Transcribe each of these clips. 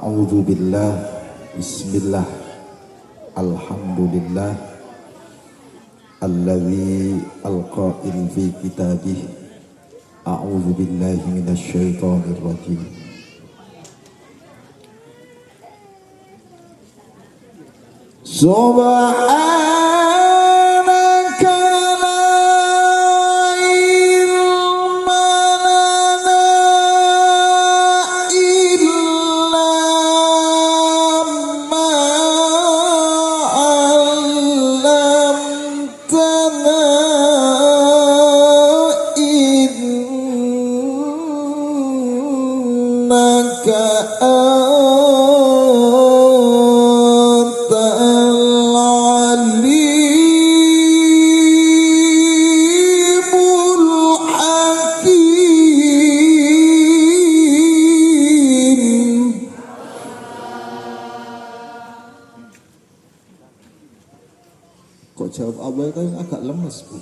A'udzu billah, bismillah, alhamdulillah, alladzi alqa'il fi kitabih, a'udzu billahi minasy syaithanir rajim. Subhanaka la ilma lana illa ma 'allamtana innaka kok jawab awal kan agak lemes, Bu.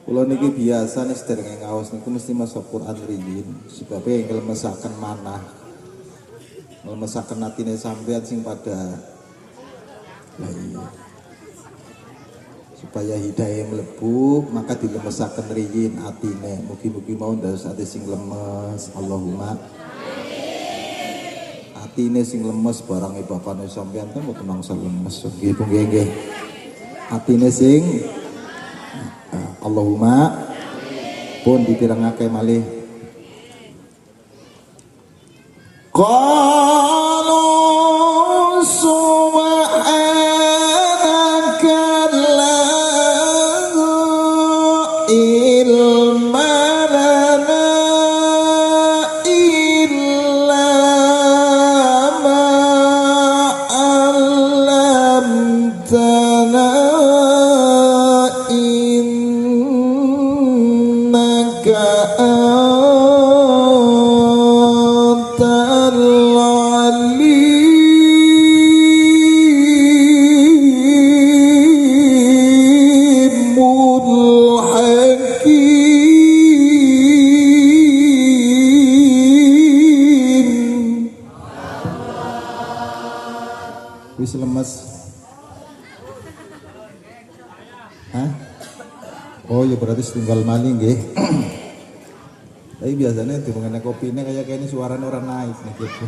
Kula niki biasa nih sederenge ngaos niku mesti maca Quran riyin sebabnya yang nglemesaken manah. Nglemesaken atine sampeyan sing pada iya. Supaya hidayah mlebu maka dilemesaken riyin atine. Mugi-mugi mau dados ati sing lemes. Allahumma atine sing lemes barang bapane sampeyan kan mboten nangsa lemes nggih Bu nggih. Atine sing Allahumma pun dipirengake malih. Qalu subhanaka la ilma lana illa ma 'allamtana innaka antal alimul hakim. Wis lemes. Hah? Oh ya berarti setunggal maling nggih. Tapi biasanya di mengenai kopinya kayak ini suaranya orang naik nih gitu.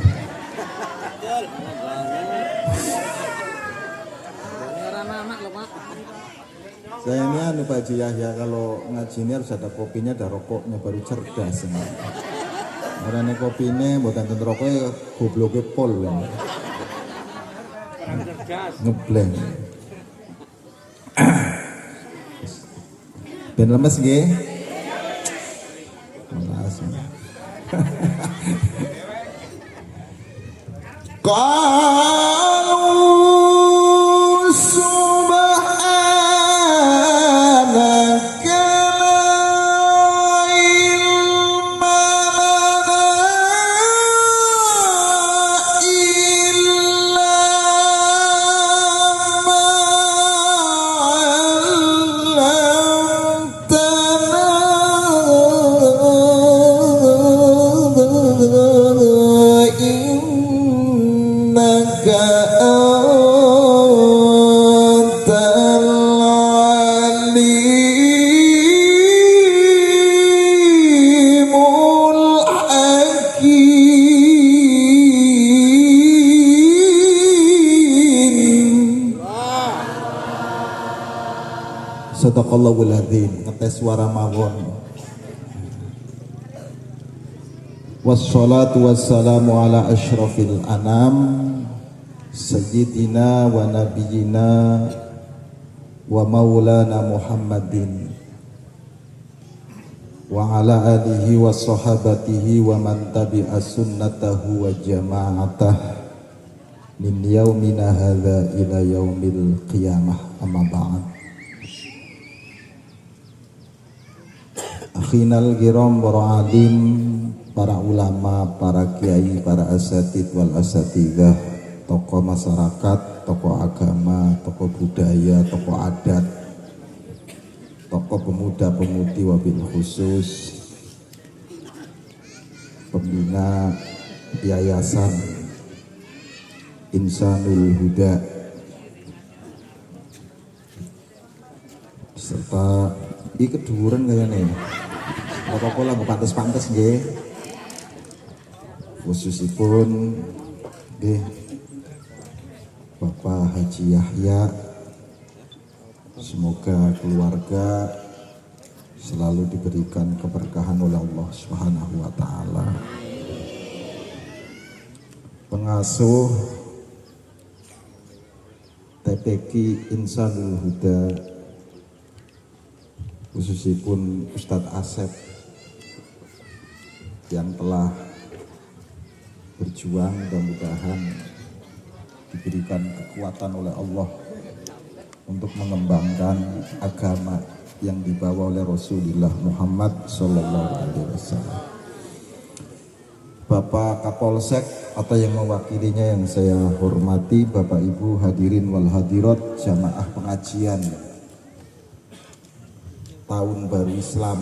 Saya ini anu Pak Haji Yahya kalau ngaji ini harus ada kopinya, ada rokoknya baru cerdas. Karena kopinya bukan tentu rokoknya gobloknya pol. Ngebleng. Ben lemes nggih. Qalu subhanaka la ilma lana illa ma 'allamtana innaka antal alimul hakim. Sadaqallahul adzim. Ngetes suara mawon. Wassalatu wassalamu ala asyrafil anam sayyidina wa nabiyina wa maulana Muhammadin wa ala alihi wa sahabatihi wa man tabi'a sunnatahu wa jama'atah min yaumina hadza ila yaumil qiyamah. Amma ba'd. Akhinal kiram para alim, para ulama, para kiai, para asatid wal asatidah, tokoh masyarakat, tokoh agama, tokoh budaya, tokoh adat, tokoh pemuda-pemudi wabil khusus pembina Yayasan Insanul Huda, serta keduren kayaknya apa-apa lah pantes-pantes nggih, khususipun nggih Bapak Haji Yahya, semoga keluarga selalu diberikan keberkahan oleh Allah Subhanahu wa taala. Pengasuh TPQ Insanul Huda, khususipun Ustadz Asep yang telah berjuang, mudah-mudahan diberikan kekuatan oleh Allah untuk mengembangkan agama yang dibawa oleh Rasulullah Muhammad Sallallahu Alaihi Wasallam. Bapak Kapolsek atau yang mewakilinya yang saya hormati, Bapak Ibu hadirin wal hadirat jamaah pengajian Tahun Baru Islam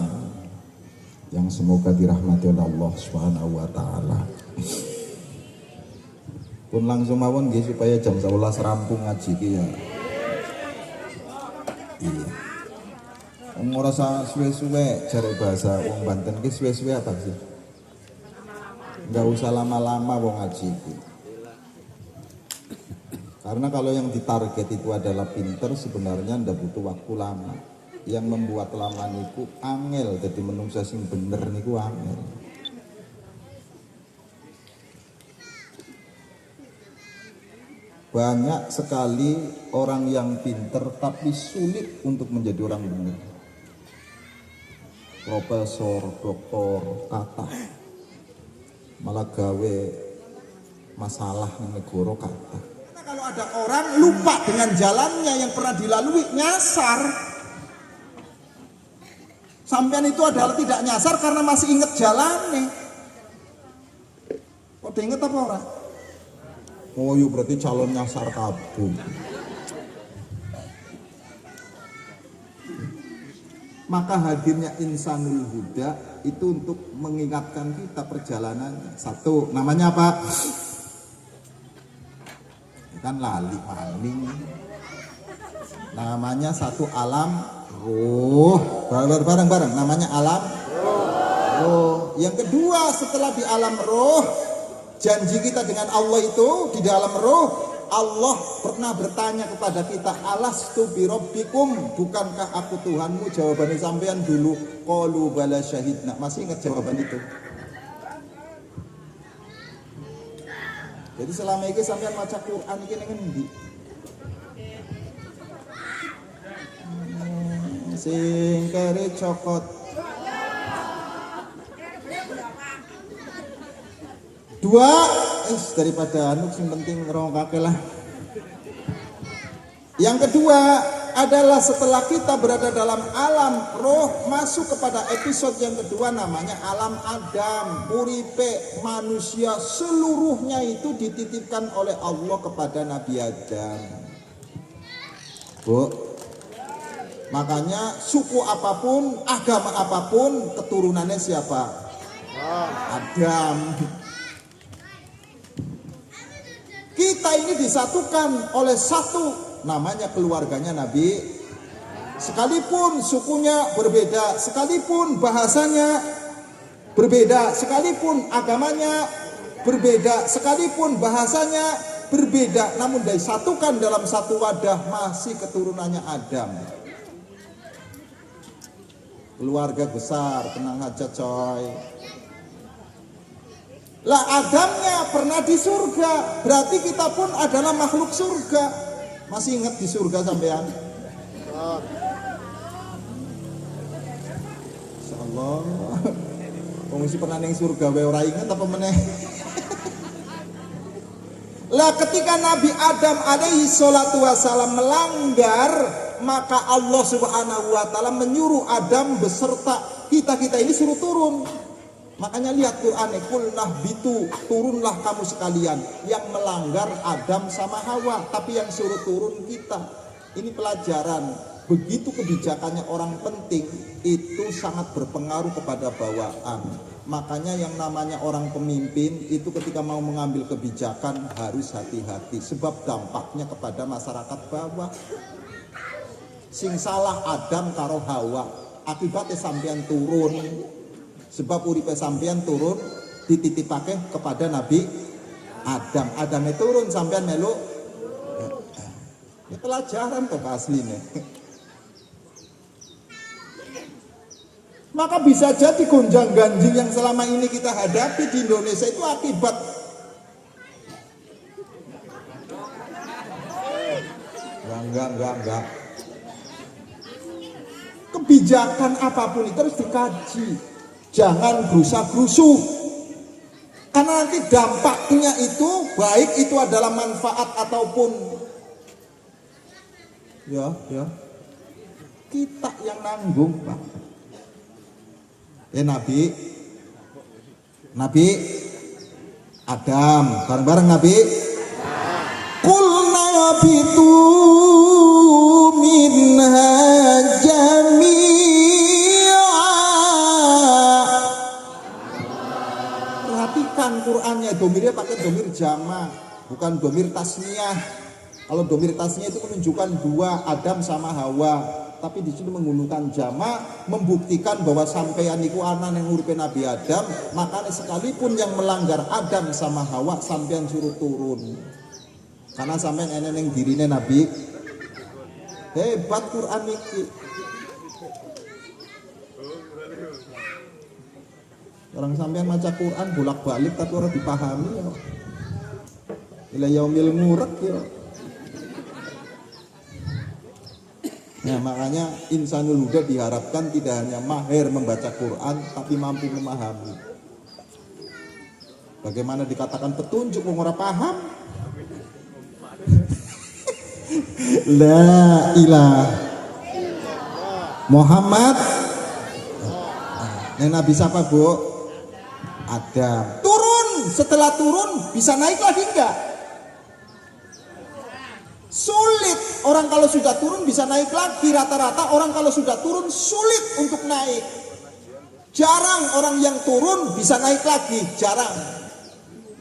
yang semoga dirahmati oleh Allah Subhanahu wa taala. Pun langsung mawon nggih supaya jam 11 rampung ngaji ki ya. Iya. Ora usah suwe-suwe, jare bahasa wong Banten ki suwe-suwe apa sih? Enggak usah lama-lama wong ngaji ki. Karena kalau yang ditarget itu adalah pinter, sebenarnya ndak butuh waktu lama. Yang membuat lama niku angel, jadi menungsa sing bener niku angel. Banyak sekali orang yang pinter tapi sulit untuk menjadi orang benar. Profesor, doktor, kata malah gawe masalah negara kata. Kalau ada orang lupa dengan jalannya yang pernah dilalui, nyasar. Sampean itu adalah tidak nyasar karena masih ingat jalannya. Kok inget apa orang? Oh yuk berarti calon nyasar kabung. Maka hadirnya Insanul Huda itu untuk mengingatkan kita perjalanannya. Satu, namanya apa? Kan lali maling. Namanya satu alam ruh. Bareng-bareng namanya alam ruh. Yang kedua, setelah di alam ruh, janji kita dengan Allah itu di dalam ruh, Allah pernah bertanya kepada kita, alastu birabbikum, bukankah aku Tuhanmu? Jawabannya sampean dulu, qalu bala syahidna. Masih ingat jawaban itu? Jadi selama ini sampean maca Quran ini ngendi? Sing kere cokot. Dua, daripada anu sing penting ngrongkake lah. Yang kedua adalah setelah kita berada dalam alam roh, masuk kepada episode yang kedua namanya alam Adam. Uripe manusia seluruhnya itu dititipkan oleh Allah kepada Nabi Adam. Bu, makanya suku apapun, agama apapun, keturunannya siapa? Adam. Kita ini disatukan oleh satu, namanya keluarganya Nabi. Sekalipun sukunya berbeda, sekalipun bahasanya berbeda, sekalipun agamanya berbeda, sekalipun bahasanya berbeda, namun disatukan dalam satu wadah, masih keturunannya Adam. Keluarga besar, tenang aja coy. Lah Adamnya pernah di surga, berarti kita pun adalah makhluk surga. Masih ingat di surga sampean? Insyaallah. Komisi pernah ning surga wae ora inget apa meneh. Lah ketika Nabi Adam alaihi salatu wasalam melanggar, maka Allah Subhanahu wa taala menyuruh Adam beserta kita ini suruh turun. Makanya lihat Quran, kulnah bitu, turunlah kamu sekalian. Yang melanggar Adam sama Hawa, tapi yang suruh turun kita. Ini pelajaran, begitu kebijakannya orang penting itu sangat berpengaruh kepada bawaan. Makanya yang namanya orang pemimpin itu ketika mau mengambil kebijakan harus hati-hati, sebab dampaknya kepada masyarakat bawah. Sing salah Adam karo Hawa, akibatnya sampean turun, sebab uripe sampean turun dititipake kepada Nabi Adam. Adamnya turun sampean melu. Ini pelajaran kok aslinya. Maka bisa jadi gonjang ganjing yang selama ini kita hadapi di Indonesia itu akibat enggak. Kebijakan apapun itu harus dikaji. Jangan gerusa-gerusu. Karena nanti dampaknya itu baik itu adalah manfaat ataupun ya kita yang nanggung, Pak. Nabi Adam bareng-bareng Nabi Qulna bitu minha jami'a. Perhatikan Qur'annya, domirnya pakai domir jama, bukan domir tasniyah. Kalau domir tasniyah itu menunjukkan dua, Adam sama Hawa. Tapi di sini menggunakan jama, membuktikan bahwa sampeyan niku anak yang uripe Nabi Adam, makanya sekalipun yang melanggar Adam sama Hawa sampeyan suruh turun. Karena sampeyan enen yang dirine Nabi. Hebat Quran iki. Orang sampeyan maca Quran bolak-balik tapi orang dipahami ya. Ila yaumil murad ya. Nah, makanya insanul huda diharapkan tidak hanya mahir membaca Quran tapi mampu memahami. Bagaimana dikatakan petunjuk orang paham? La ilaha Muhammad. Nah, Nabi siapa, Bu? Adam. Turun, setelah turun bisa naik lagi enggak? Sulit. Orang kalau sudah turun bisa naik lagi. Rata-rata orang kalau sudah turun sulit untuk naik. Jarang orang yang turun bisa naik lagi. Jarang.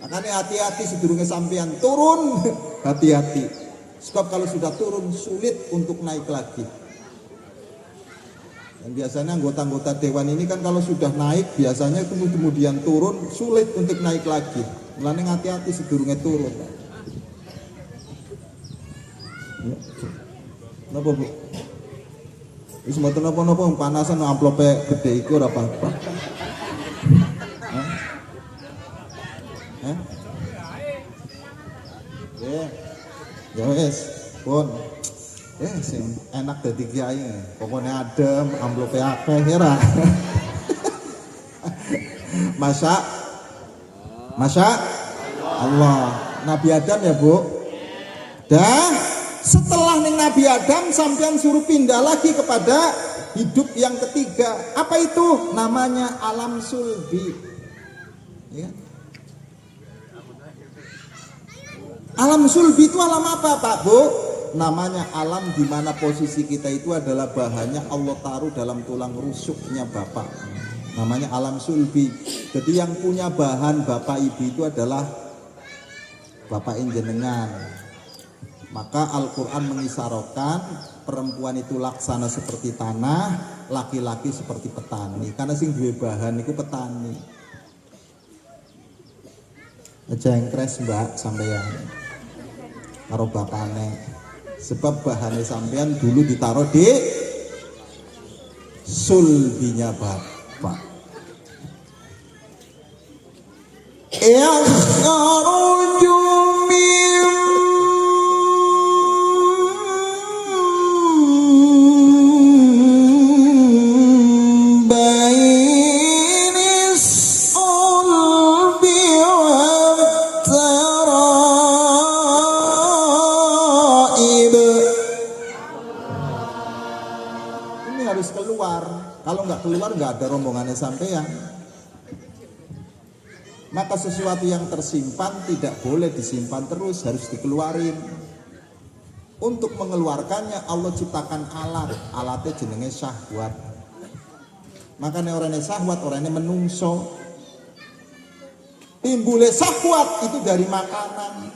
Makanya hati-hati sedurunge sampean turun. Hati-hati. Sebab kalau sudah turun sulit untuk naik lagi. Dan biasanya anggota-anggota dewan ini kan kalau sudah naik biasanya kemudian turun sulit untuk naik lagi. Mulane hati-hati sedurunge turun. Napa, Bu? Wis mboten napa-napa panasan amplope gede iku ora apa-apa. Ya wis, pun. Sing enak dadi kiai. Pokoknya adem, amplope akeh ora. Masya Allah. Nabi Adam ya, Bu. Dah. Setelah Nabi Adam sampean suruh pindah lagi kepada hidup yang ketiga. Apa itu? Namanya alam sulbi. Ya. Alam sulbi itu alam apa, Pak, Bu? Namanya alam di mana posisi kita itu adalah bahannya Allah taruh dalam tulang rusuknya Bapak. Namanya alam sulbi. Jadi yang punya bahan Bapak Ibu itu adalah Bapak jenengan. Maka Al-Quran mengisyaratkan perempuan itu laksana seperti tanah, laki-laki seperti petani. Karena sing duwe bahan itu petani. Jengkres Mbak sampeyan karo bapane. Sebab bahannya sampeyan dulu ditaruh di sulbinya Bapak. Kalau nggak keluar nggak ada rombongannya sampean. Maka sesuatu yang tersimpan tidak boleh disimpan terus, harus dikeluarin. Untuk mengeluarkannya Allah ciptakan alatnya jenenge syahwat. Makanya orangnya syahwat, orangnya menungso. timbulnya syahwat itu dari makanan.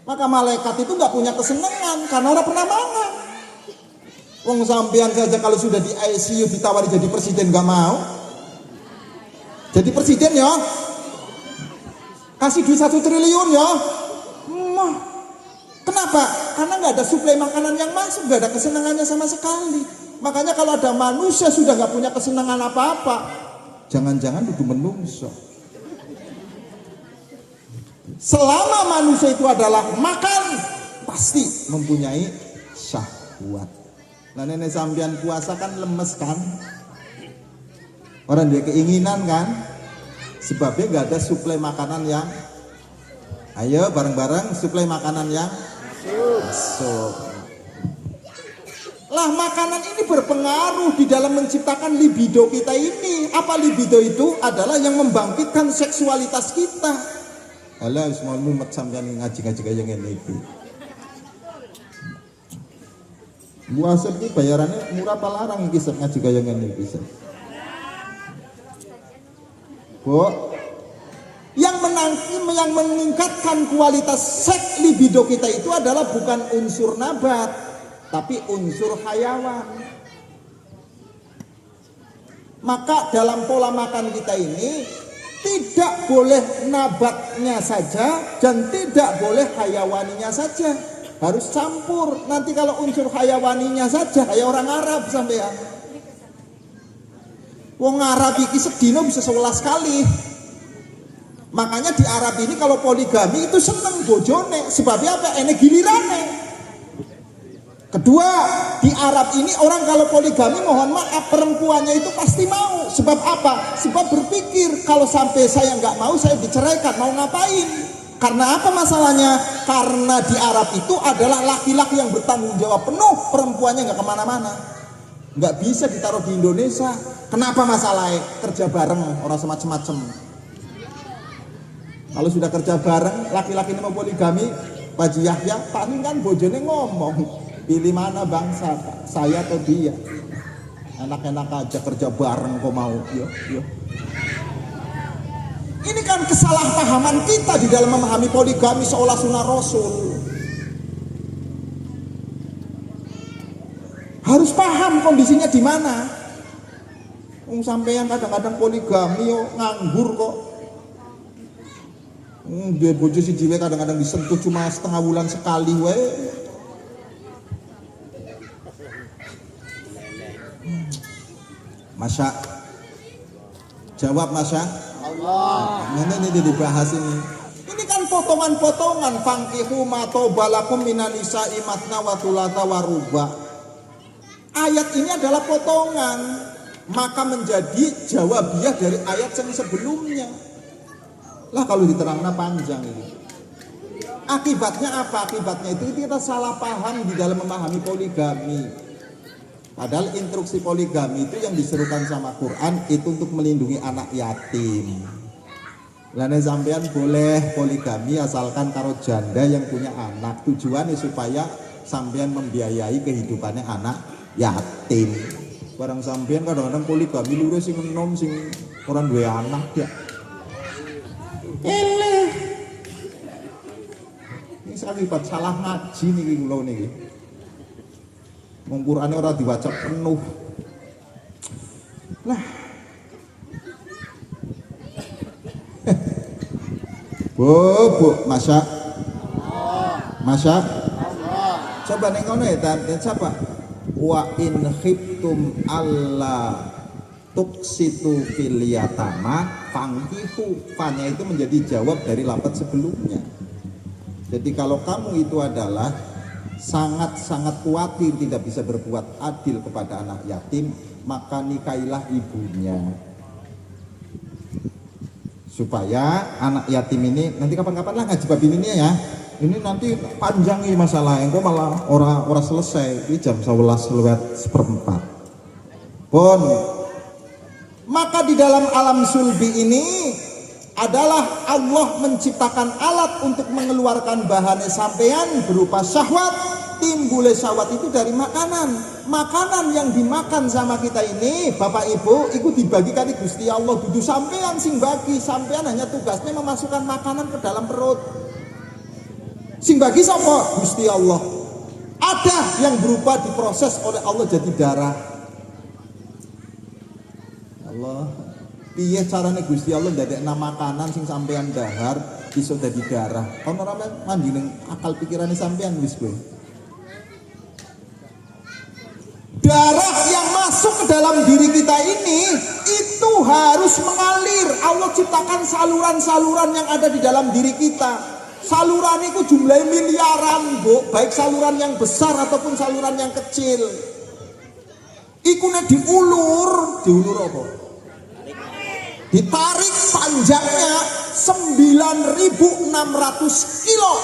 Maka malaikat itu nggak punya kesenangan karena orang pernah mangan. Wong sampean saja kalau sudah di ICU ditawari jadi presiden nggak mau. Jadi presiden ya, kasih duit 1 triliun ya. Kenapa? Karena nggak ada suplai makanan yang masuk, nggak ada kesenangannya sama sekali. Makanya kalau ada manusia sudah nggak punya kesenangan apa-apa, jangan-jangan itu menungso. Selama manusia itu adalah makan, pasti mempunyai syahwat. Nah nenek sampean puasa kan lemes kan? Orang dia keinginan kan? Sebabnya nggak ada suplai makanan yang, ayo bareng-bareng suplai makanan yang masuk. Lah makanan ini berpengaruh di dalam menciptakan libido kita ini. Apa libido itu? Adalah yang membangkitkan seksualitas kita. Alah semua mumet sampean ngaji-ngaji kaya ngene iki. Puasa iki bayarannya murah apa larang iki ngaji kaya ngene iki. Bu, yang meningkatkan kualitas seks libido kita itu adalah bukan unsur nabat, tapi unsur hayawan. Maka dalam pola makan kita ini tidak boleh nabatnya saja dan tidak boleh hayawaninya saja, harus campur. Nanti kalau unsur hayawaninya saja kayak orang Arab sampean. Wong Arab iki sedino bisa 11 kali. Makanya di Arab ini kalau poligami itu seneng bojone, sebabnya apa? Ene gilirane. Kedua, di Arab ini orang kalau poligami mohon maaf perempuannya itu pasti mau. Sebab apa? Sebab berpikir kalau sampai saya nggak mau saya diceraikan, mau ngapain? Karena apa masalahnya? Karena di Arab itu adalah laki-laki yang bertanggung jawab penuh, perempuannya nggak kemana-mana. Nggak bisa ditaruh di Indonesia. Kenapa masalahnya? Kerja bareng, orang semacam-macam. Kalau sudah kerja bareng, laki-laki ini mau poligami, Pak Haji Yahya, paling kan bojone ngomong, pilih mana bangsa, saya atau dia. Enak-enak aja kerja bareng kok mau, yo. Ini kan kesalahpahaman kita di dalam memahami poligami seolah sunnah Rasul. Harus paham kondisinya di mana. Sampeyan kadang-kadang poligami yo nganggur kok. Dia bojo si jiwe kadang-kadang disentuh cuma setengah bulan sekali we. Masya, jawab Masya. Allah. Ini dibahas ini. Ini kan potongan-potongan. Fangkihu ma tobalakum minan nisa'i matna wa thulatha wa ruba'. Ayat ini adalah potongan, maka menjadi jawabiah dari ayat yang sebelumnya. Lah kalau diterangna panjang ini. Akibatnya apa? Akibatnya itu kita salah paham di dalam memahami poligami. Padahal instruksi poligami itu yang diserukan sama Quran itu untuk melindungi anak yatim. Lane sampean boleh poligami asalkan karo janda yang punya anak. Tujuannya supaya sampean membiayai kehidupannya anak yatim. Barang sampean kadang-kadang poligami lurus sing enom sing orang duwe anak ya. Eleh. Ini akibat salah ngaji niki kula niki. Wong Qur'ane ora diwaca penuh. Lah. Bu, Masya. Masya. Coba ning ngono ya, dan siapa? Wa in khiftum alla tuksitu fil yatama fangkihu. Fanya itu menjadi jawab dari lafaz sebelumnya. Jadi kalau kamu itu adalah sangat-sangat khawatir tidak bisa berbuat adil kepada anak yatim, maka nikahilah ibunya. Supaya anak yatim ini nanti kapan-kapan lah ngaji bab ini ya. Ini nanti panjang nih masalah, engkau malah ora selesai. Ini jam 11:04. Pun maka di dalam alam sulbi ini adalah Allah menciptakan alat untuk mengeluarkan bahan sampean berupa syahwat timbul syahwat itu dari makanan. Makanan yang dimakan sama kita ini, Bapak Ibu, itu dibagi kali Gusti Allah. Dudu sampean sing bagi, sampean hanya tugasnya memasukkan makanan ke dalam perut. Sing bagi sapa? Gusti Allah. Ada yang berupa diproses oleh Allah jadi darah. Allah, piye carane Gusti Allah ndadekna makanan sing sampean dahar iso dadi darah. Ono ora mandi ning akal pikirane sampean wis kowe. Darah yang masuk ke dalam diri kita ini itu harus mengalir. Allah ciptakan saluran-saluran yang ada di dalam diri kita. Saluran itu jumlahnya miliaran, Bu, baik saluran yang besar ataupun saluran yang kecil. Iku nek diulur apa? Ditarik panjangnya 9.600 kilo.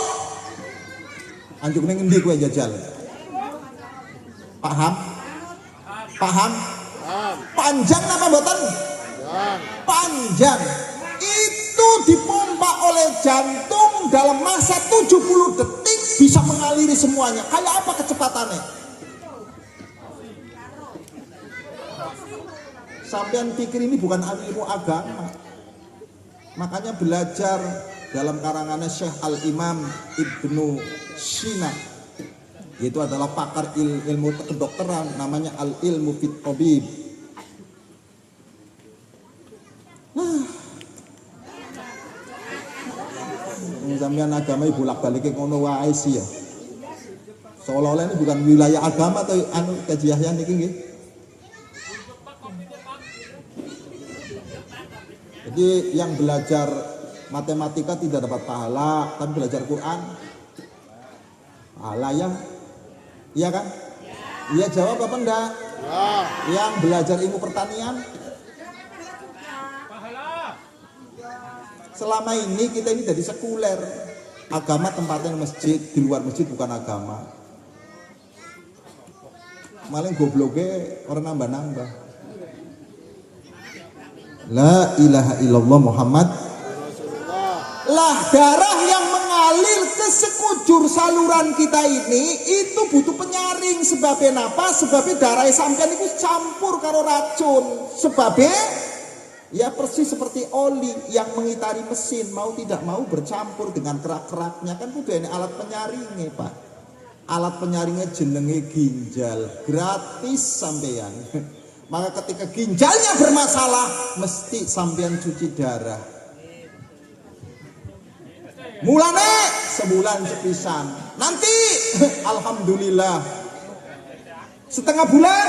Anjuk ning endi kowe jajal? Paham? Paham? Panjang apa mboten? Panjang. Itu dipompa oleh jantung dalam masa 70 detik bisa mengaliri semuanya. Kayak apa kecepatannya? Sampean pikir ini bukan ilmu agama. Makanya belajar dalam karangannya Syekh Al-Imam Ibnu Sina, yaitu adalah pakar ilmu kedokteran, namanya Al-Ilmu Fit Tabib. Sampean agama ibu bolak-balik ngono wae sih ya. Seolah-olah ini bukan wilayah agama atau anu kajian niki nggih. Jadi yang belajar matematika tidak dapat pahala, tapi belajar Quran pahala ya. Iya kan? Iya jawab apa enggak? Ya. Yang belajar ilmu pertanian selama ini kita ini jadi sekuler. Agama tempatnya masjid, di luar masjid bukan agama. Malah gobloknya orang nambah-nambah. La ilaha illallah Muhammad. Lah darah yang mengalir ke sekujur saluran kita ini itu butuh penyaring. Sebabnya apa? Sebabnya darah sampean itu campur karo racun. Sebabnya ya persis seperti oli yang mengitari mesin, mau tidak mau bercampur dengan kerak-keraknya. Kan kudu ini alat penyaringnya, Pak. Alat penyaringnya jenenge ginjal, gratis sampean. Maka ketika ginjalnya bermasalah, mesti sampean cuci darah. Mulane sebulan sepisan. Nanti alhamdulillah setengah bulan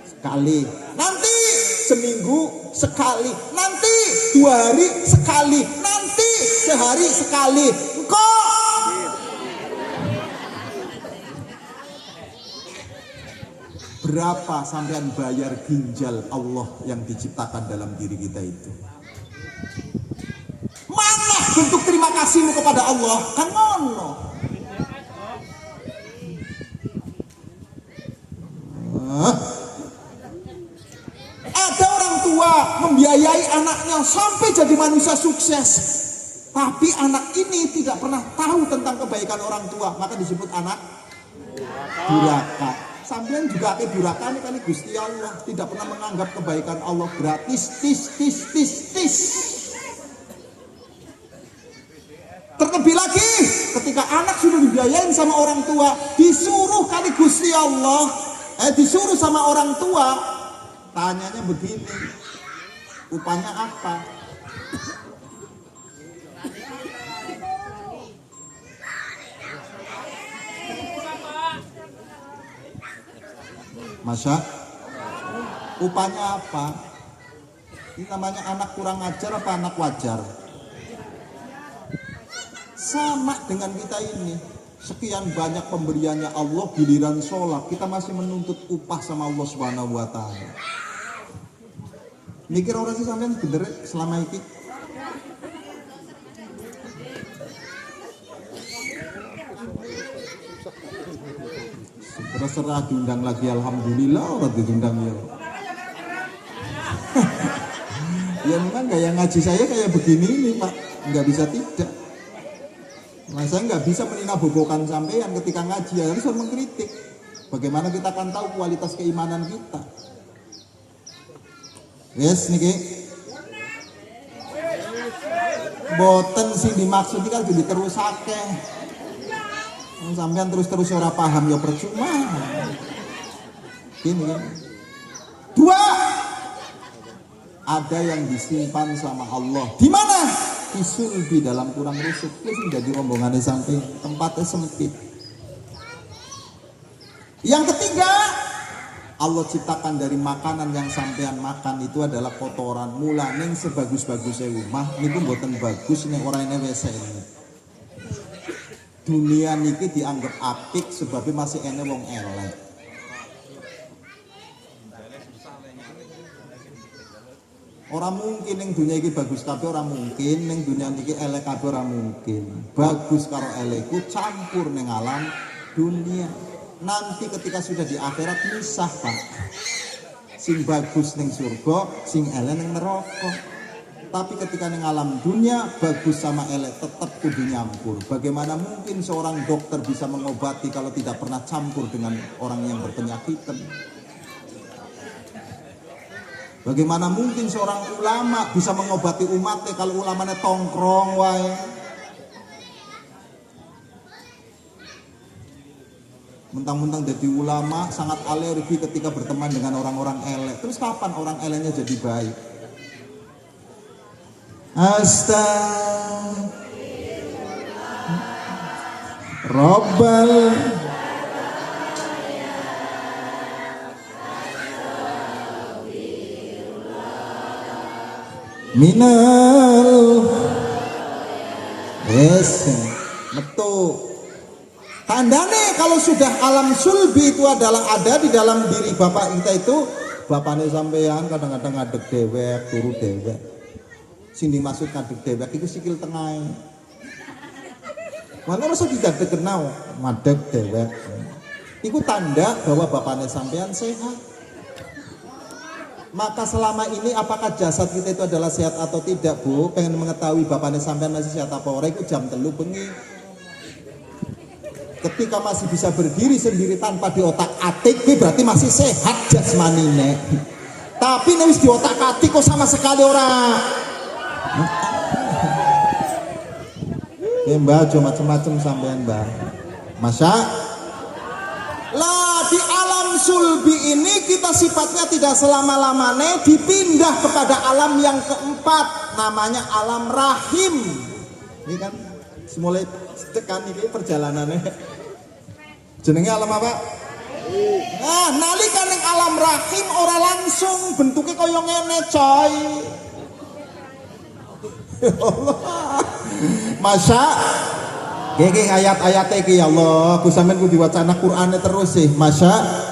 sekali. Nanti seminggu sekali. Nanti 2 hari sekali. Nanti sehari sekali. Kok berapa sampean bayar ginjal Allah yang diciptakan dalam diri kita itu? Mana bentuk terima kasihmu kepada Allah? Kan ngono. Ada orang tua membiayai anaknya sampai jadi manusia sukses, tapi anak ini tidak pernah tahu tentang kebaikan orang tua, maka disebut anak durhaka. Sampean juga ke durhaka ini kali Gusti Allah, tidak pernah menganggap kebaikan Allah gratis. Tis. Terlebih lagi ketika anak sudah dibiayain sama orang tua, disuruh kali Gusti Allah, disuruh sama orang tua, tanyanya begini, upahnya apa? Masa upahnya apa? Ini namanya anak kurang ajar apa anak wajar? Sama dengan kita ini. Sekian banyak pemberiannya Allah, giliran sholat kita masih menuntut upah sama Allah Subhanahu wa ta'ala. Mikir orang sih sampean bener selama ini. Terserah diundang lagi alhamdulillah, orang diundang ya. Ya memang gaya ngaji saya kayak begini ini Pak, nggak bisa tidak. Nah, saya nggak bisa meninabobokan sampean ketika ngaji, harus mengkritik. Bagaimana kita akan tahu kualitas keimanan kita? Yes, niki. Boten sing dimaksud kan jadi terus akeh. Sampean terus ora paham ya percuma. Gini. Dua, ada yang disimpan sama Allah. Di mana? Di sulbi, dalam kurang rusuk. Wis menjadi rombongannya sampai tempatnya sempit. Yang ketiga, Allah ciptakan dari makanan yang sampean makan itu adalah kotoran. Mulane sebagus-bagusnya rumah niku mboten bagus nek ora ene WC ini. Dunia niki dianggap apik sebabnya masih ene wong elek. Orang mungkin yang dunia ini bagus kabeh, orang mungkin yang dunia ini elek kabeh, orang mungkin. Bagus karo elekku campur neng alam dunia. Nanti ketika sudah di akhirat misah, Pak. Sing bagus neng surga, sing elek neng neraka. Tapi ketika neng alam dunia bagus sama elek tetap kudu nyampur. Bagaimana mungkin seorang dokter bisa mengobati kalau tidak pernah campur dengan orang yang berpenyakitan? Bagaimana mungkin seorang ulama bisa mengobati umatnya kalau ulamanya tongkrong wae? Mentang-mentang jadi ulama sangat alergi ketika berteman dengan orang-orang elek. Terus kapan orang eleknya jadi baik? Rabbal minal. Yes, betul. Tandanya kalau sudah alam sulbi itu adalah ada di dalam diri bapak kita itu, bapaknya sampean kadang-kadang ngadeg dewek, turu dewek. Sing dimaksud ngadeg dewek itu sikil tengah. Mana rasa tidak dikenal ngadeg dewek. Itu tanda bahwa bapaknya sampean sehat. Maka selama ini apakah jasad kita itu adalah sehat atau tidak, Bu? Pengen mengetahui bapaknya sampean masih sehat apa ora, itu jam 3 bengi. Ketika masih bisa berdiri sendiri tanpa diotak-atik, berarti masih sehat jasmanine. Tapi nek wis diotak-atik kok sama sekali ora. Mbak, cuma macam-macam sampean, Mbak. Masa lah di alam sulbi ini kita sifatnya tidak selama-lamanya, dipindah kepada alam yang keempat, namanya alam rahim. Ini kan mulai tekan ini perjalanannya. Jenenge alam apa? Nah, nalika ning alam rahim ora langsung bentuknya kaya ngene, coy. Ya Allah. Masya Gege ayat-ayatnya iki ya Allah, aku sampean kudu diwacana Qur'ane terus sih, Masya.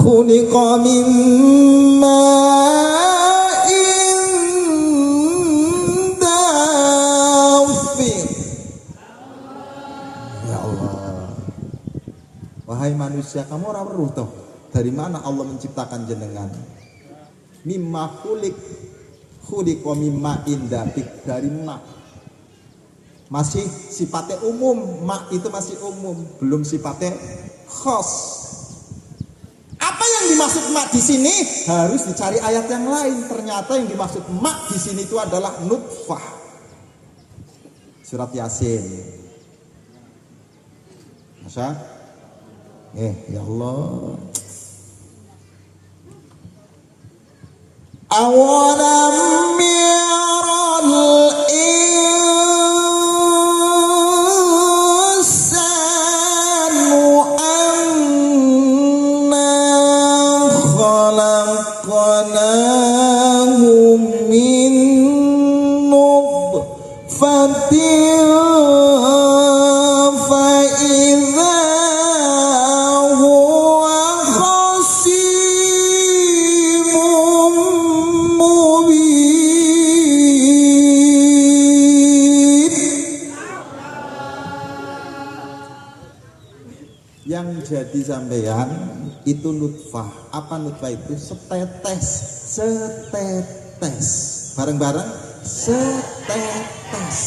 Khuliqa mimma wahai manusia, kamu orang weruh toh dari mana Allah menciptakan jenengan? Mimma khuliqa mimma indatik, dari mak. Masih sifatnya umum, mak itu masih umum, belum sifatnya khas. Apa yang dimaksud mak di sini? Harus dicari ayat yang lain. Ternyata yang dimaksud mak di sini itu adalah nutfah. Surat Yasin. Masa? Ya Allah. Awalam yaral insanu anna khalaqnahu min nutfatin fa terjadi sampean itu nutfah. Apa nutfah itu? Setetes, setetes. Bareng-bareng, setetes.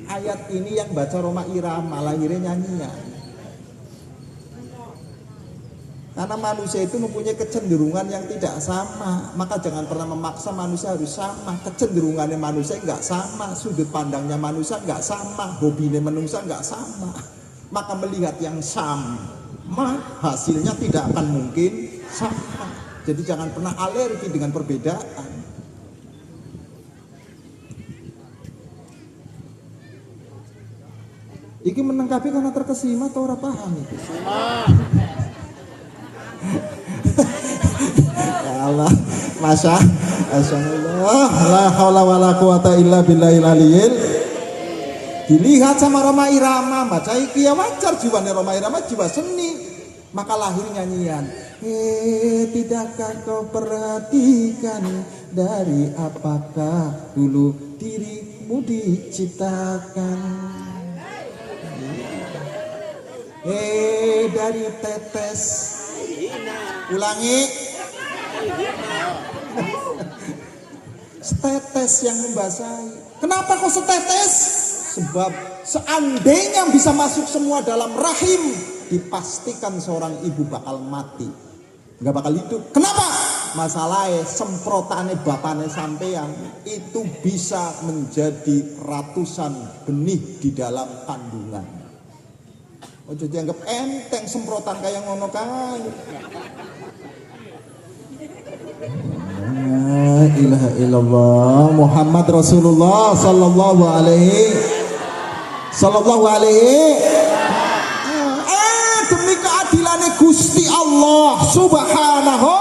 Ayat ini yang baca Roma Irama, lahirnya nyanyian. Karena manusia itu mempunyai kecenderungan yang tidak sama. Maka jangan pernah memaksa manusia harus sama. Kecenderungannya manusia nggak sama, sudut pandangnya manusia nggak sama, hobinya manusia nggak sama. Maka melihat yang sama, hasilnya tidak akan mungkin sama. Jadi jangan pernah alergi dengan perbedaan. Iki menangkapi karena terkesima atau ora paham itu? Ya Allah, Masya Allah, la haula wala quwata illa billahil aliyil. Dilihat sama Roma Irama, baca iki ya wajar, jiwane Roma Irama jiwa seni. Maka lahir nyanyian. Tidakkah kau perhatikan dari apakah dulu dirimu diciptakan? Dari tetes. Ulangi. Setetes yang membasahi. Kenapa kok setetes? Sebab seandainya bisa masuk semua dalam rahim, dipastikan seorang ibu bakal mati, nggak bakal hidup. Kenapa? Masalahnya semprotannya bapaknya sampean itu bisa menjadi ratusan benih di dalam kandungan. Oh, jadi anggap enteng semprotan kayak ngono kae. La ilaha illallah Muhammad Rasulullah sallallahu alaihi demi keadilannya Gusti Allah subhanahu,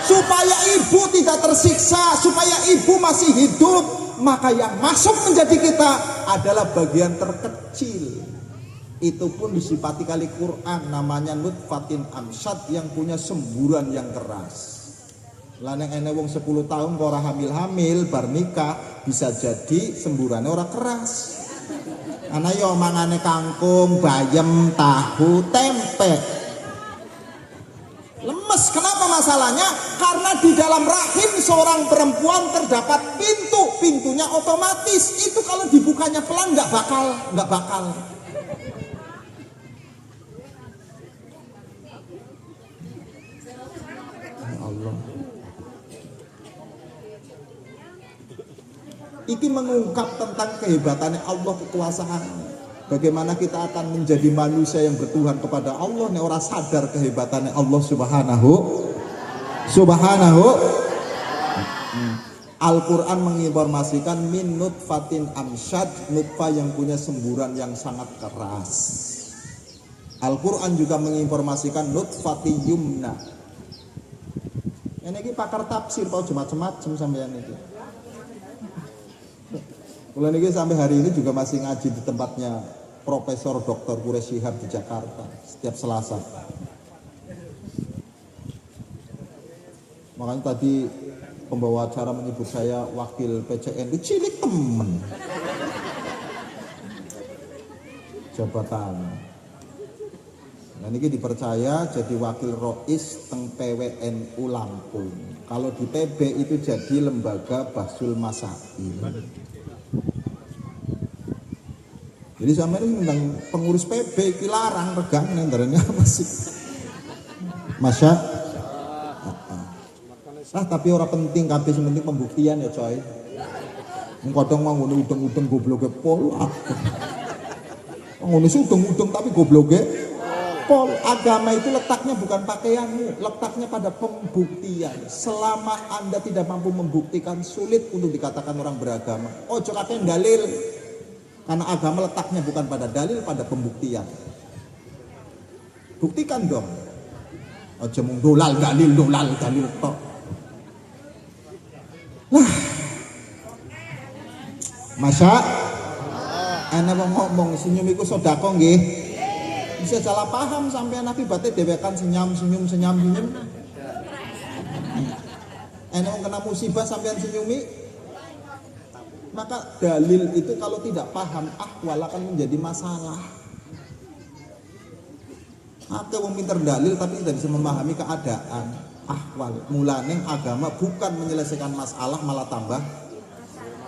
supaya ibu tidak tersiksa, supaya ibu masih hidup, maka yang masuk menjadi kita adalah bagian terkecil. Itu pun disifati kali Quran, namanya nutfatin amsyad, yang punya semburan yang keras. Lanang ene wong 10 tahun kok ora hamil-hamil bar nikah, bisa jadi semburannya ora keras. Ana yo mangane kangkung, bayam, tahu, tempe. Lemes. Kenapa masalahnya? Karena di dalam rahim seorang perempuan terdapat pintu, pintunya otomatis. Itu kalau dibukanya pelan nggak bakal. Allah. Iki mengungkap tentang kehebatannya Allah, kekuasaannya. Bagaimana kita akan menjadi manusia yang bertuhan kepada Allah nih orang sadar kehebatannya Allah subhanahu. Al-Quran menginformasikan min nutfatin amsyad, nutfah yang punya semburan yang sangat keras. Al-Quran juga menginformasikan nutfati yumna. Ini pakar tafsir tau macam-macam sampean itu. Mulai ini sampai hari ini juga masih ngaji di tempatnya Profesor Dr. Quraish Shihab di Jakarta setiap Selasa. Makanya tadi pembawa acara menyebut saya wakil PCN, itu cilik temen jabatan. Nah ini dipercaya jadi wakil rois teng PWNU Lampung. Kalau di PB itu jadi lembaga Bahsul Masail. Jadi sama ini tentang pengurus PB iki larang regang nentarane apa sih? Masya. Tapi orang penting kabeh sing penting pembuktian ya coy. Kadang mau udeng-udeng gobloke pol. Ngono sih udeng-udeng tapi gobloke pol. Agama itu letaknya bukan pakaianmu, letaknya pada pembuktian. Selama Anda tidak mampu membuktikan, sulit untuk dikatakan orang beragama. Ojo kakek dalil. Karena agama letaknya bukan pada dalil, pada pembuktian. Buktikan dong. Ojo mung dolal dalil tok. Lah. Masya ana wong ngomong senyum iku sedekah nggih. Bisa salah paham sampai Nabi bate dewekan senyum. Ana wong kena musibah sampean senyumi. Maka dalil itu kalau tidak paham ahwal akan menjadi masalah. Ate wong pinter dalil tapi tidak bisa memahami keadaan ahwal. Mulane agama bukan menyelesaikan masalah, malah tambah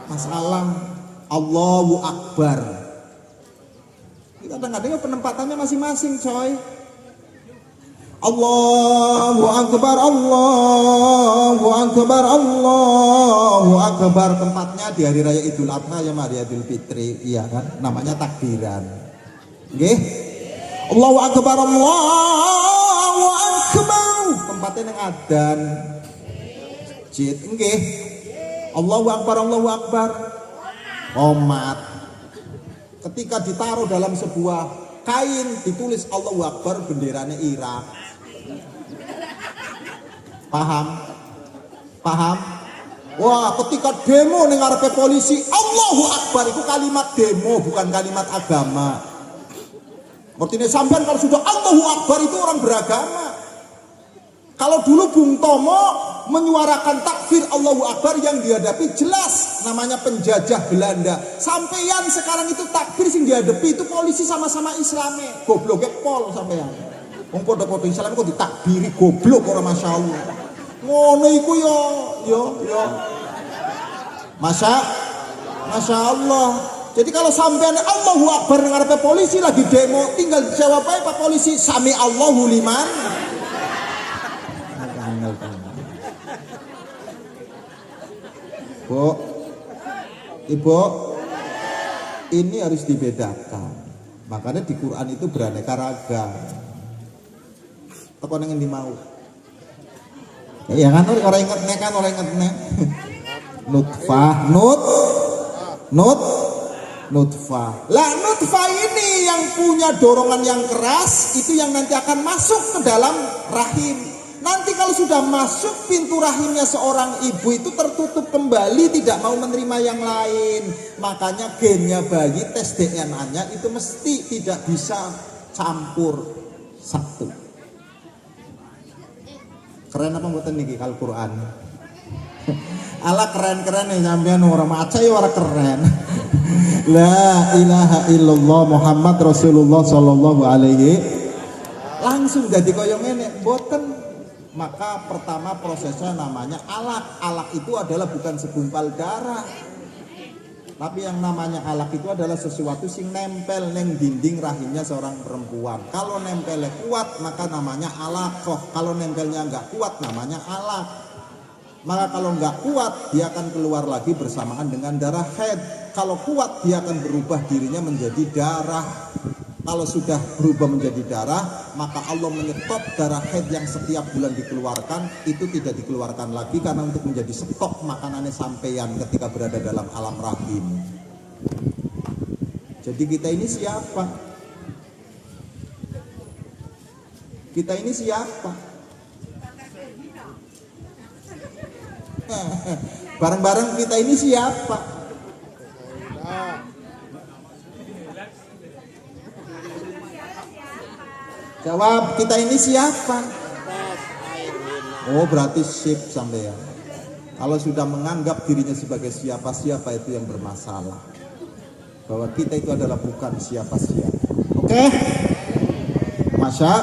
masalah. Allahu Akbar. Kadang-kadang penempatannya masing-masing, coy. Allahu Akbar, Allahu Akbar, Allahu Akbar. Tempatnya di hari raya Idul Adha ya, Hari Idul Fitri, iya kan? Namanya takbiran. Nggih? Allahu Akbar, Allahu Akbar. Tempatnya yang adzan. Jid, nggih. Allahu Akbar, Allahu Akbar. Qomat. Ketika ditaruh dalam sebuah kain ditulis Allahu Akbar, benderanya Irak. Paham? Paham? Wah, ketika demo ning ngarepe polisi, Allahu Akbar itu kalimat demo, bukan kalimat agama. Artinya sampean kalau sudah Allahu Akbar itu orang beragama. Kalau dulu Bung Tomo menyuarakan takbir Allahu Akbar yang dihadapi jelas namanya penjajah Belanda. Sampeyan sekarang itu takbir sing dihadapi itu polisi sama-sama Islame. Gobloknya pol sampeyan. Wong padha-padha Islam kok ditakbiri goblok ora masyaallah. Ngono iku yo. Masya Allah. Jadi kalau sampean Allahu Akbar ngarepe polisi lagi demo, tinggal jawab ae Pak polisi, sami Allahu liman. Bu, Ibu, ini harus dibedakan. Makanya di Quran itu beraneka ragam. Tekan yang dimau. Ya kan orang inget nek kan orang inget nek. Nutfah, nutfah. Lah nutfah ini yang punya dorongan yang keras itu yang nanti akan masuk ke dalam rahim. Nanti kalau sudah masuk pintu rahimnya seorang ibu itu tertutup kembali, tidak mau menerima yang lain. Makanya gennya bayi, tes DNA-nya itu mesti tidak bisa campur satu. Keren apa mboten niki Al-Qur'an? Ala keren-keren ya sampean orang maca ya ora keren. La ilaha illallah Muhammad Rasulullah sallallahu alaihi. Langsung jadi koyo ngene, mboten. Maka pertama prosesnya namanya alak. Alak itu adalah bukan segumpal darah, tapi yang namanya alak itu adalah sesuatu sing nempel neng dinding rahimnya seorang perempuan. Kalau nempelnya kuat maka namanya alakoh. Kalau nempelnya nggak kuat namanya alak. Maka kalau nggak kuat dia akan keluar lagi bersamaan dengan darah haid. Kalau kuat dia akan berubah dirinya menjadi darah. Kalau sudah berubah menjadi darah, maka Allah menyetop darah haid yang setiap bulan dikeluarkan, itu tidak dikeluarkan lagi karena untuk menjadi stok makanannya sampeyan ketika berada dalam alam rahim. Jadi kita ini siapa? Kita ini siapa? Bareng-bareng kita ini siapa? Jawab, kita ini siapa? Oh, berarti sip sampean. Kalau sudah menganggap dirinya sebagai siapa-siapa itu yang bermasalah. Bahwa kita itu adalah bukan siapa-siapa. Oke? Masya?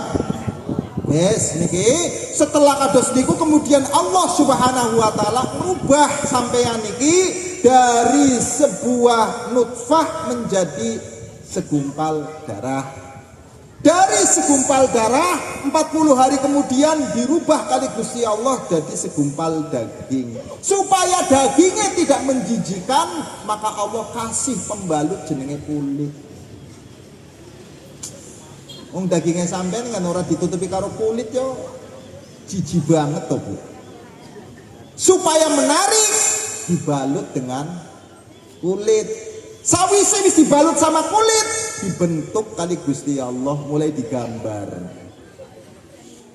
Yes, niki. Setelah kados niku kemudian Allah Subhanahu wa taala merubah sampean niki dari sebuah nutfah menjadi segumpal darah. Dari segumpal darah 40 hari kemudian dirubah kali Gusti Allah jadi segumpal daging. Supaya dagingnya tidak menjijikan, maka Allah kasih pembalut jenenge kulit. Wong dagingnya sampean kan ora ditutupi karo kulit yo. Jijik banget toh, Bu. Supaya menarik dibalut dengan kulit. Sawise wis dibalut sama kulit, dibentuk kali Gusti Allah mulai digambar.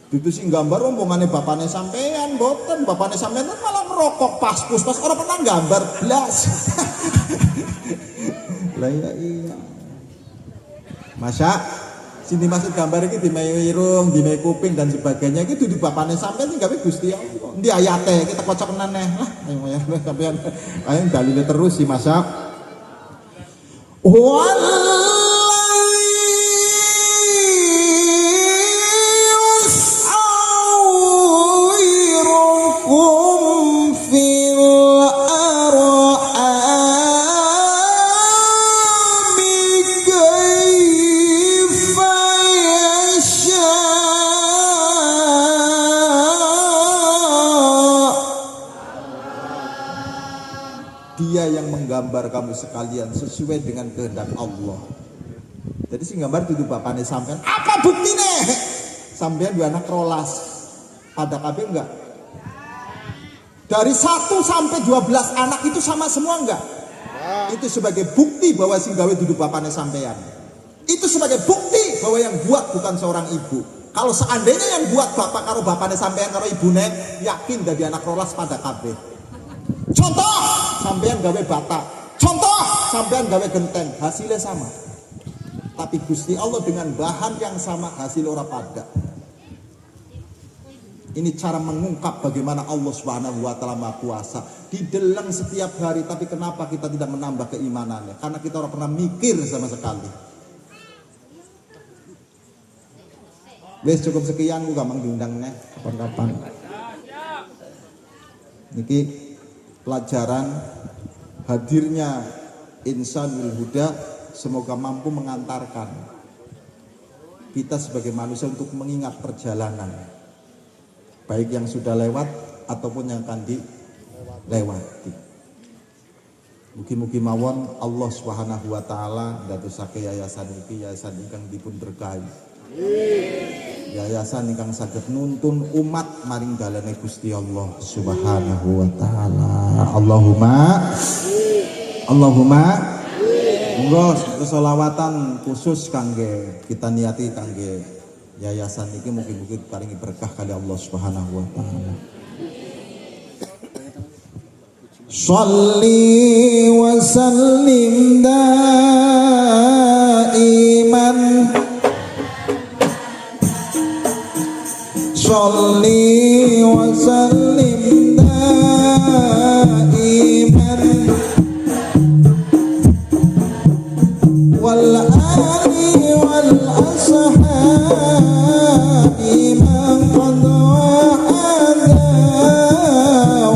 Itu sing gambar omongannya bapaknya sampean, boten bapaknya sampean kan malah ngerokok pas orang pernah gambar blas. Lah iya. Masya, sini maksud gambar ini dimai irung, dimai kuping dan sebagainya itu di bapaknya sampean tinggal Gusti Allah. Di ayate kita kocok neh. Lah, ayo sampean ayo dalile terus sih Masya. yang menggambar kamu sekalian sesuai dengan kehendak Allah. Jadi si gambar itu bapaknya sampean, apa buktinya? Sampean dua anak rolas, pada KB enggak? Dari 1 sampai 12 anak itu sama semua enggak? Itu sebagai bukti bahwa si gawe duduk bapaknya sampean. Itu sebagai bukti bahwa yang buat bukan seorang ibu. Kalau seandainya yang buat bapak karo bapaknya sampean karo ibune, yakin dari anak rolas pada KB. Contoh, sampean gawe bata. Contoh, sampean gawe genteng, hasilnya sama. Tapi Gusti Allah dengan bahan yang sama hasil ora pada. Ini cara mengungkap bagaimana Allah Subhanahu wa taala Maha Kuasa. Dideleng setiap hari, tapi kenapa kita tidak menambah keimanannya? Karena kita ora pernah mikir sama sekali. Wes cukup sekian, ku gampang diundangnya kapan-kapan. Niki pelajaran hadirnya Insanul Huda. Semoga mampu mengantarkan kita sebagai manusia untuk mengingat perjalanan, baik yang sudah lewat ataupun yang akan dilewati. Mugi-mugi mawon Allah Subhanahu wa taala ndadosake yayasan iki yayasan ingkang dipun berkahi. Yayasan ingkang saged nuntun umat maring dalane Gusti Allah Subhanahu wa taala. Allahumma monggo selawatan khusus kangge kita niati kangge yayasan ini, mungkin paringi berkah kali Allah Subhanahu wa taala. Shalli wa sallim daiman, shalli wa sallim daiman wal ali wal ashabi man qad wa'ada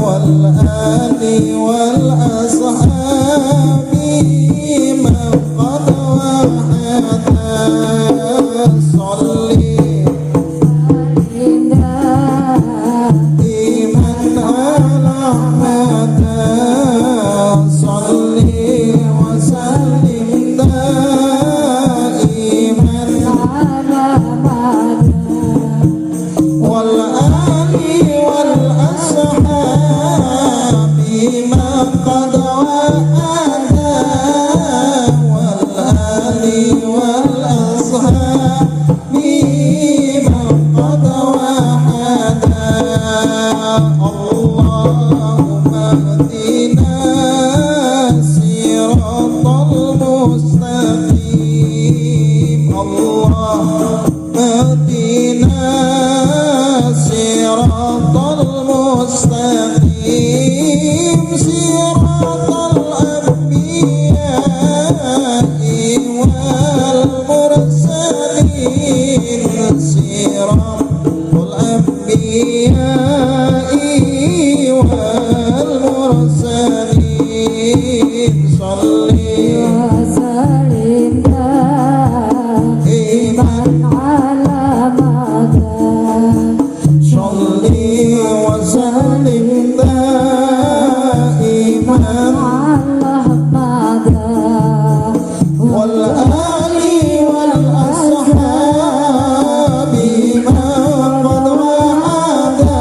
wal ali wal ashabi man qad wa'ada salli iman ala mata salli wa sallim wal ali wal ashabi man qad wa'ada wal ali wal ashabi man qad wa'ada. Allahumma hdina siratal mustaqim, Allahumma hdina siratal mustaqim, siratal anbiya'i wal mursalin, siratal anbiya'i wal mursalin. Shalli wa sallim daiman ala mada, shalli wa sallim daiman ala mada wal ali wal ashabi man qad wa'ada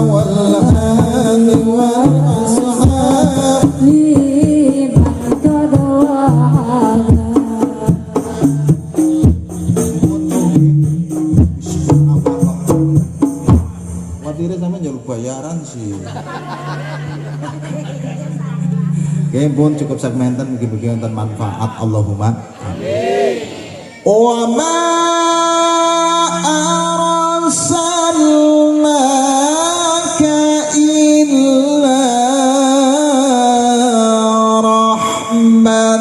wal ali wal ashabi man qad wa'ada. Wadirnya sama jalur bayaran sih. Oke, pun cukup segmenten, mungkin tentang manfaat. Allahumma amin. Wa ma arsalnaka illa rahmatan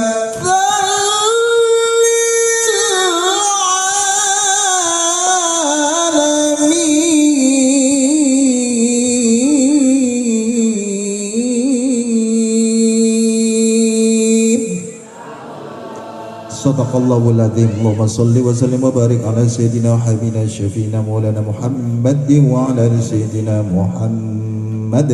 Sadaqallahul adzim. Allahumma shalli wa sallim wa barik ala sayyidina wa habibina syafiina maulana Muhammadin wa ala ali sayyidina Muhammad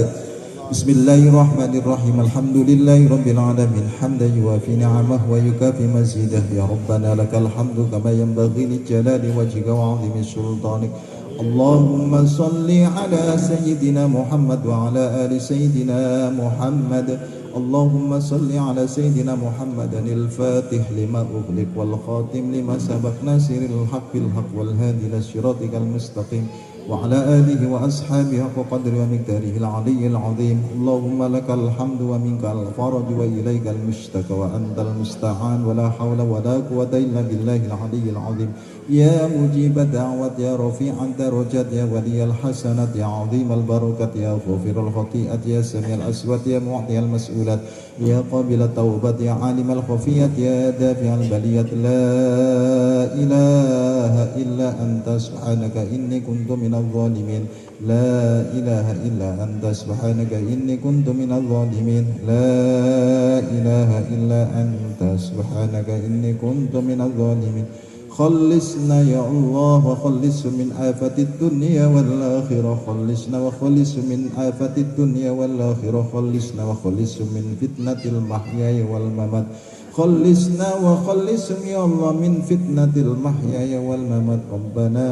Bismillahirrahmanirrahim. Alhamdulillahi rabbil alamin. Hamdan yuwafi ni'amahu wa yukafi mazidah. Ya Rabbana lakal hamdu kama yanbaghi li jalali wajhika wa 'azimi sultanik. Allahumma salli ala sayyidina Muhammad wa ala ali sayyidina Muhammad. Allahumma salli ala sayyidina Muhammadanil fatih lima ughliq wal khatim lima sabaq nasiril haqq bil haqq wal hadi ila siratikal mustaqim. وعلى آله وأصحابه حق قدر ومقداره العلي العظيم. اللهم لك الحمد ومنك الفرج وإليك المشتكى وأنت المستعان ولا حول ولا قوة إلا بالله العلي العظيم. يا مجيب الدعوة يا رفيع الدرجات يا ولي الحسنات يا عظيم البركات يا غافر الخطيئات يا سميع الأصوات يا معطي المسؤولات يا قابل التوبات يا عالم الخفيات يا دافع البليات. لا إله إلا أنت سبحانك إني كنت من الظالمين. لا إله إلا أنت سبحانك إني كنت من الظالمين. لا إله إلا أنت سبحانك إني كنت من الظالمين. خلصنا يا الله وخلص من آفة الدنيا والآخرة. خلصنا وخلص من آفة الدنيا والآخرة. خلصنا وخلص من فتنة المحيا والممات. خلصنا وخلص يا الله من فتنة المحيا والممات. ربنا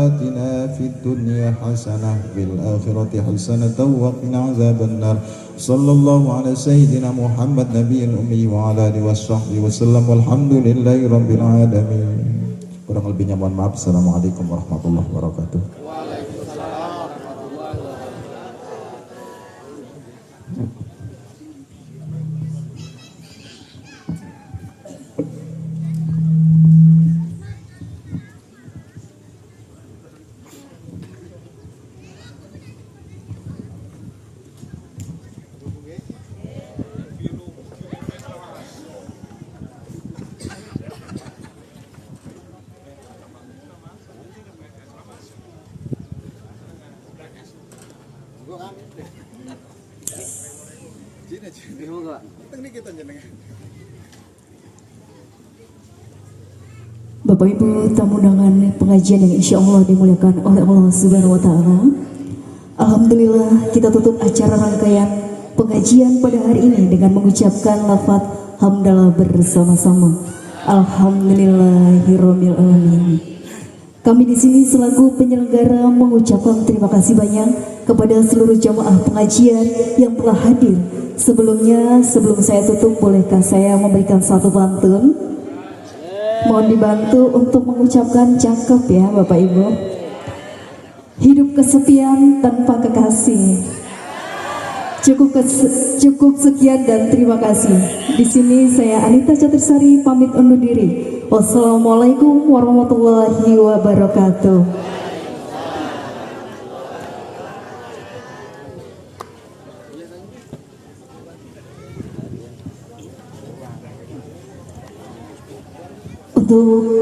آتنا في الدنيا حسنة وفي الآخرة حسنة وقنا عذاب النار. صلى الله على سيدنا محمد نبي الأمي وعلى آله وصحبه وسلم والحمد لله رب العالمين. Kurang lebihnya mohon maaf. Assalamualaikum warahmatullahi wabarakatuh. Waalaikumsalam warahmatullahi wabarakatuh. Bapak Ibu tamu undangan pengajian yang insya Allah dimuliakan oleh Allah Subhanahu Wa Taala. Alhamdulillah kita tutup acara rangkaian pengajian pada hari ini dengan mengucapkan lafaz hamdalah bersama-sama. Alhamdulillahirabbil alamin. Kami di sini selaku penyelenggara mengucapkan terima kasih banyak kepada seluruh jamaah pengajian yang telah hadir. Sebelum saya tutup, bolehkah saya memberikan satu pantun? Mohon dibantu untuk mengucapkan cakep ya Bapak Ibu. Hidup kesepian tanpa kekasih. Cukup sekian dan terima kasih. Di sini saya Anita Chatrisari pamit undur diri. Wassalamualaikum warahmatullahi wabarakatuh. Untuk